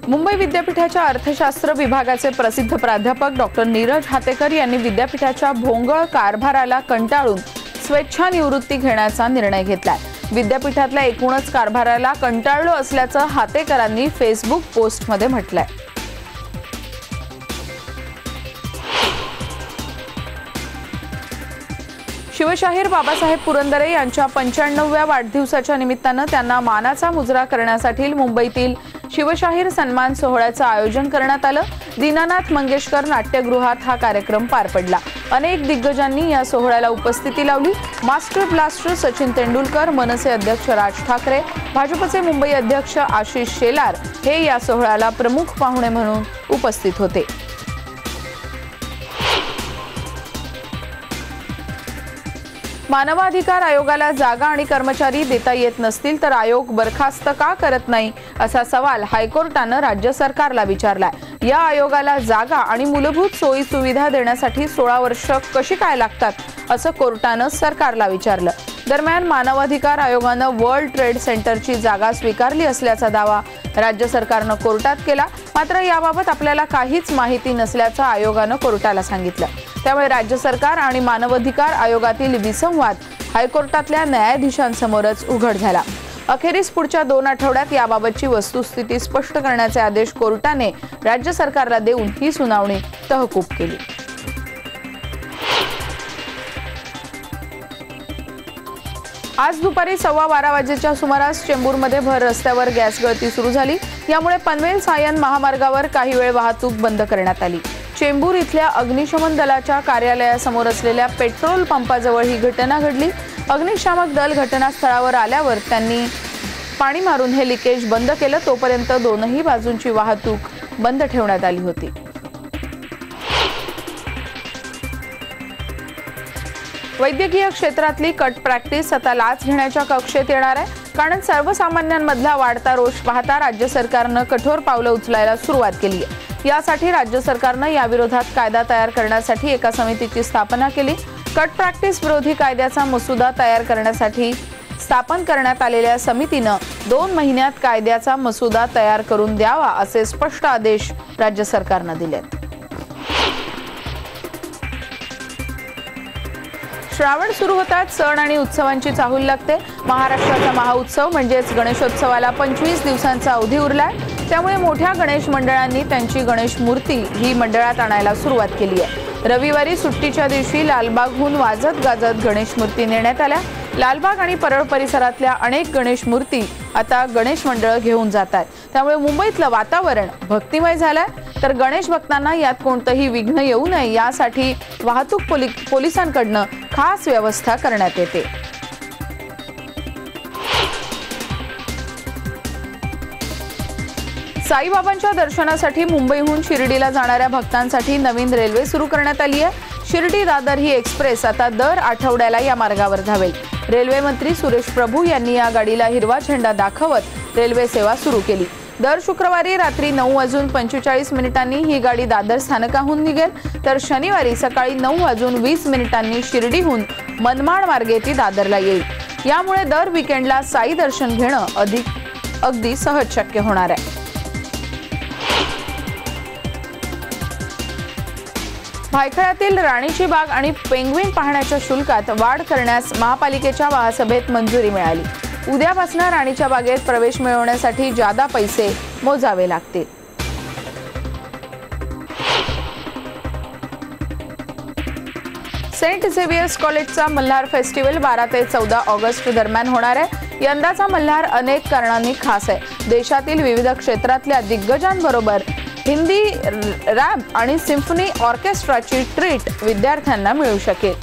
मुंबई विद्यापीठाच्या अर्थशास्त्र विभागाचे प्रसिद्ध प्राध्यापक डॉक्टर नीरज हातेकर यांनी विद्यापीठाच्या भोंगळ कारभाराला कंटाळून स्वेच्छानिवृत्ती घेण्याचा निर्णय घेतलाय। विद्यापीठातल्या एकूणच कारभाराला कंटाळलो असल्याचं हातेकरांनी फेसबुक पोस्टमध्ये म्हटलंय। शिवशाहीर बाबासाहेब पुरंदरे यांच्या 95व्या वाढदिवसाच्या निमित्तानं त्यांना मानाचा मुजरा करण्यासाठी मुंबईतील शिवशाहीर सन्मान सोहळ्याचं आयोजन करण्यात आलं। दीनानाथ मंगेशकर नाट्यगृहात हा कार्यक्रम पार पडला। अनेक दिग्गजांनी या सोहळ्याला उपस्थिती लावली। मास्टर ब्लास्टर सचिन तेंडुलकर, मनसे अध्यक्ष राज ठाकरे, भाजपचे मुंबई अध्यक्ष आशिष शेलार हे या सोहळ्याला प्रमुख पाहुणे म्हणून उपस्थित होते। मानवाधिकार आयोगाला जागा आणि कर्मचारी देता येत नसतील तर आयोग बरखास्त का करत नाही असा सवाल हायकोर्टानं राज्य सरकारला विचारलाय। या आयोगाला जागा आणि मूलभूत सोयी सुविधा देण्यासाठी 16 वर्ष कशी काय लागतात असं कोर्टानं सरकारला विचारलं। दरम्यान मानवाधिकार आयोगानं वर्ल्ड ट्रेड सेंटरची जागा स्वीकारली असल्याचा दावा राज्य सरकारनं कोर्टात केला। मात्र याबाबत आपल्याला काहीच माहिती नसल्याचं आयोगानं कोर्टाला सांगितलं। त्यामुळे राज्य सरकार आणि मानवाधिकार आयोगातील विसंवाद हायकोर्टातल्या न्यायाधीशांसमोरच उघड झाला। अखेरीस पुढच्या 2 आठवड्यात याबाबतची वस्तुस्थिती स्पष्ट करण्याचे आदेश कोर्टाने राज्य सरकारला देऊन ही सुनावणी तहकूब केली। आज दुपारी 12:15 वाजेच्या सुमारास चेंबूरमध्ये भर रस्त्यावर गॅस गळती सुरू झाली। यामुळे पनवेल सायन महामार्गावर काही वेळ वाहतूक बंद करण्यात आली। चेंबूर इथल्या अग्निशमन दलाच्या कार्यालयासमोर असलेल्या पेट्रोल पंपाजवळ ही घटना घडली। अग्निशामक दल घटनास्थळावर आल्यावर त्यांनी पाणी मारून हे लिकेज बंद केलं। तोपर्यंत दोनही बाजूंची वाहतूक बंद ठेवण्यात आली होती। वैद्यकीय क्षेत्रातली कट प्रॅक्टिस आता लाच घेण्याच्या कक्षेत येणार आहे। कारण सर्वसामान्यांमधला वाढता रोष पाहता राज्य सरकारनं कठोर पावलं उचलायला सुरुवात केली आहे। यासाठी राज्य सरकारनं याविरोधात कायदा तयार करण्यासाठी एका समितीची स्थापना केली। कट प्रॅक्टिस विरोधी कायद्याचा मसुदा तयार करण्यासाठी स्थापन करण्यात आलेल्या समितीनं 2 महिन्यात कायद्याचा मसुदा तयार करून द्यावा असे स्पष्ट आदेश राज्य सरकारनं दिलेत। श्रावण सुरू होताच सण आणि उत्सवांची चाहूल लागते। महाराष्ट्राचा महाउत्सव म्हणजेच गणेशोत्सवाला 25 दिवसांचा अवधी उरलाय। त्यामुळे मोठ्या गणेश मंडळांनी त्यांची गणेश मूर्ती ही मंडळात आणायला सुरुवात केली आहे। रविवारी सुट्टीच्या दिवशी लालबागहून वाजत गाजत गणेश मूर्ती नेण्यात आल्या। लालबाग आणि परळ परिसरातल्या अनेक गणेश मूर्ती आता गणेश मंडळ घेऊन जातात। त्यामुळे मुंबईतलं वातावरण भक्तिमय झालंय। तर गणेश भक्तांना यात कोणतंही विघ्न येऊ नये यासाठी वाहतूक पोलिसांकडून खास व्यवस्था करण्यात येते। साईबाबांच्या दर्शनासाठी मुंबईहून शिर्डीला जाणाऱ्या भक्तांसाठी नवीन रेल्वे सुरू करण्यात आली आहे। शिर्डी दादर ही एक्सप्रेस आता दर आठवड्याला या मार्गावर धावेल। रेल्वे मंत्री सुरेश प्रभू यांनी या गाडीला हिरवा झेंडा दाखवत रेल्वे सेवा सुरू केली। दर शुक्रवारी रात्री 9:45 ही गाडी दादर स्थानकाहून निघेल तर शनिवारी सकाळी 9:20 शिर्डीहून मनमाड मार्गे ती दादरला येईल। यामुळे दर वीकेंडला साई दर्शन घेणं अगदी सहज शक्य होणार आहे। भायखळ्यातील राणीची बाग आणि पेंग्विन पाहण्याच्या शुल्कात वाढ करण्यास महापालिकेच्या महासभेत मंजुरी मिळाली। उद्यापासून राणीच्या बागेत प्रवेश मिळवण्यासाठी जादा पैसे मोजावे लागतील। सेंट झेवियर्स कॉलेजचा मल्हार फेस्टिवल 12 ते 14 ऑगस्ट दरम्यान होणार आहे। यंदाचा मल्हार अनेक कारणांनी खास आहे। देशातील विविध क्षेत्रातल्या दिग्गजांबरोबर हिंदी रॅप आणि सिम्फनी ऑर्केस्ट्राची ट्रीट विद्यार्थ्यांना मिळू शकेल।